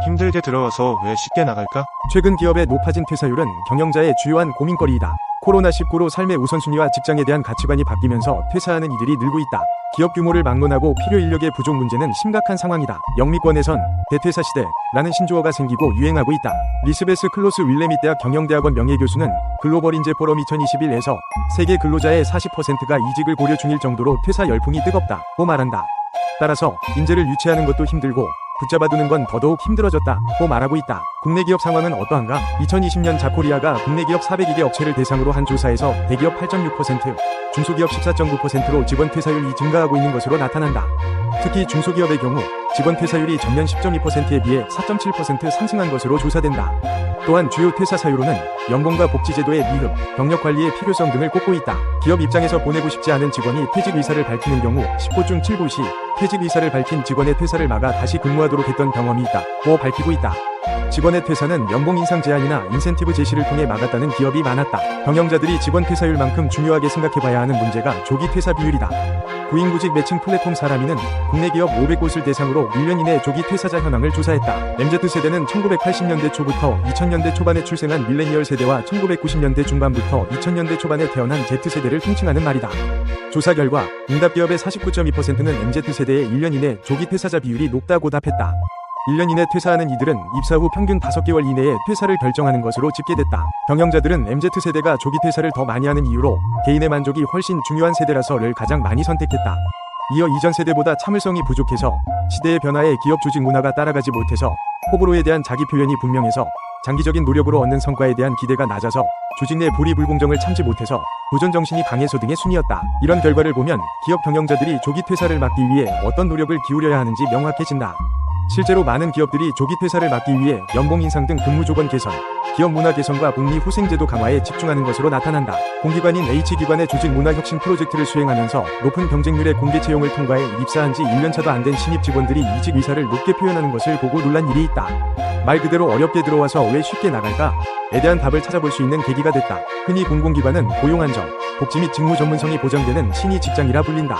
힘들게 들어와서 왜 쉽게 나갈까? 최근 기업의 높아진 퇴사율은 경영자의 주요한 고민거리이다. 코로나19로 삶의 우선순위와 직장에 대한 가치관이 바뀌면서 퇴사하는 이들이 늘고 있다. 기업 규모를 막론하고 필요 인력의 부족 문제는 심각한 상황이다. 영미권에선 대퇴사 시대라는 신조어가 생기고 유행하고 있다. 리스베스 클로스 윌레미 대학 경영대학원 명예교수는 글로벌 인재 포럼 2021에서 세계 근로자의 40%가 이직을 고려 중일 정도로 퇴사 열풍이 뜨겁다고 말한다. 따라서 인재를 유치하는 것도 힘들고 붙잡아두는 건 더더욱 힘들어졌다고 말하고 있다. 국내 기업 상황은 어떠한가? 2020년 자코리아가 국내 기업 402개 업체를 대상으로 한 조사에서 대기업 8.6%, 중소기업 14.9%로 직원 퇴사율이 증가하고 있는 것으로 나타난다. 특히 중소기업의 경우 직원 퇴사율이 전년 10.2%에 비해 4.7% 상승한 것으로 조사된다. 또한 주요 퇴사 사유로는 연봉과 복지제도의 미흡, 경력 관리의 필요성 등을 꼽고 있다. 기업 입장에서 보내고 싶지 않은 직원이 퇴직 의사를 밝히는 경우 10곳 중 7곳이 퇴직 의사를 밝힌 직원의 퇴사를 막아 다시 근무하도록 했던 경험이 있다고 밝히고 있다. 직원의 퇴사는 연봉 인상 제한이나 인센티브 제시를 통해 막았다는 기업이 많았다. 경영자들이 직원 퇴사율만큼 중요하게 생각해봐야 하는 문제가 조기 퇴사 비율이다. 구인구직 매칭 플랫폼 사람이는 국내 기업 500곳을 대상으로 1년 이내 조기 퇴사자 현황을 조사했다. MZ세대는 1980년대 초부터 2000년대 초반에 출생한 밀레니얼 세대와 1990년대 중반부터 2000년대 초반에 태어난 Z세대를 통칭하는 말이다. 조사 결과 응답 기업의 49.2%는 MZ세대의 1년 이내 조기 퇴사자 비율이 높다고 답했다. 1년 이내 퇴사하는 이들은 입사 후 평균 5개월 이내에 퇴사를 결정하는 것으로 집계됐다. 경영자들은 MZ세대가 조기 퇴사를 더 많이 하는 이유로 개인의 만족이 훨씬 중요한 세대라서를 가장 많이 선택했다. 이어 이전 세대보다 참을성이 부족해서 시대의 변화에 기업 조직 문화가 따라가지 못해서 호불호에 대한 자기 표현이 분명해서 장기적인 노력으로 얻는 성과에 대한 기대가 낮아서 조직 내 불이 불공정을 참지 못해서 도전 정신이 강해서 등의 순이었다. 이런 결과를 보면 기업 경영자들이 조기 퇴사를 막기 위해 어떤 노력을 기울여야 하는지 명확해진다. 실제로 많은 기업들이 조기 퇴사를 막기 위해 연봉 인상 등 근무 조건 개선, 기업 문화 개선과 복리 후생제도 강화에 집중하는 것으로 나타난다. 공기관인 H기관의 조직 문화 혁신 프로젝트를 수행하면서 높은 경쟁률의 공개 채용을 통과해 입사한 지 1년차도 안 된 신입 직원들이 이직 의사를 높게 표현하는 것을 보고 놀란 일이 있다. 말 그대로 어렵게 들어와서 왜 쉽게 나갈까?에 대한 답을 찾아볼 수 있는 계기가 됐다. 흔히 공공기관은 고용 안정, 복지 및 직무 전문성이 보장되는 신의 직장이라 불린다.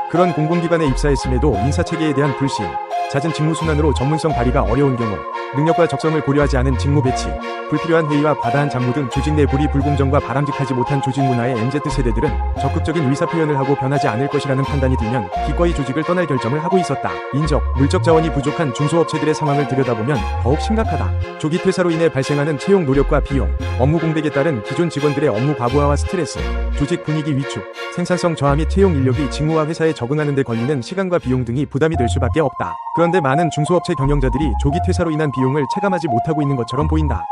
그런 공공기관에 입사했음에도 인사체계에 대한 불신, 잦은 직무순환으로 전문성 발휘가 어려운 경우, 능력과 적성을 고려하지 않은 직무 배치, 불필요한 회의와 과다한 잡무 등 조직 내 불이 불공정과 바람직하지 못한 조직 문화의 MZ세대들은 적극적인 의사표현을 하고 변하지 않을 것이라는 판단이 들면 기꺼이 조직을 떠날 결정을 하고 있었다. 인적, 물적 자원이 부족한 중소업체들의 상황을 들여다보면 더욱 심각하다. 조기 퇴사로 인해 발생하는 채용 노력과 비용, 업무 공백에 따른 기존 직원들의 업무 과부하와 스트레스, 조직 분위기 위축, 생산성 저하 및 채용 인력이 직무와 회사에 적응하는 데 걸리는 시간과 비용 등이 부담이 될 수밖에 없다. 그런데 많은 중소업체 경영자들이 조기 퇴사로 인한 비용을 체감하지 못하고 있는 것처럼 보인다.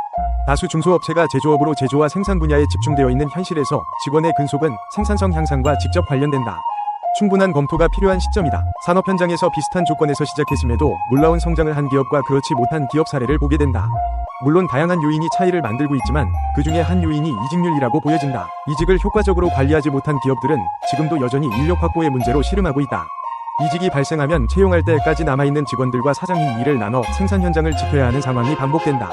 다수 중소업체가 제조업으로 제조와 생산 분야에 집중되어 있는 현실에서 직원의 근속은 생산성 향상과 직접 관련된다. 충분한 검토가 필요한 시점이다. 산업 현장에서 비슷한 조건에서 시작했음에도 놀라운 성장을 한 기업과 그렇지 못한 기업 사례를 보게 된다. 물론 다양한 요인이 차이를 만들고 있지만 그 중에 한 요인이 이직률이라고 보여진다. 이직을 효과적으로 관리하지 못한 기업들은 지금도 여전히 인력 확보의 문제로 씨름하고 있다. 이직이 발생하면 채용할 때까지 남아있는 직원들과 사장이 일을 나눠 생산 현장을 지켜야 하는 상황이 반복된다.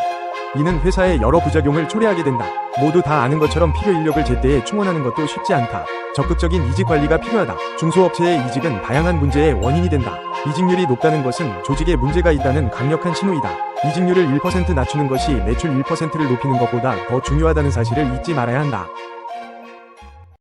이는 회사의 여러 부작용을 초래하게 된다. 모두 다 아는 것처럼 필요 인력을 제때에 충원하는 것도 쉽지 않다. 적극적인 이직 관리가 필요하다. 중소업체의 이직은 다양한 문제의 원인이 된다. 이직률이 높다는 것은 조직에 문제가 있다는 강력한 신호이다. 이직률을 1% 낮추는 것이 매출 1%를 높이는 것보다 더 중요하다는 사실을 잊지 말아야 한다.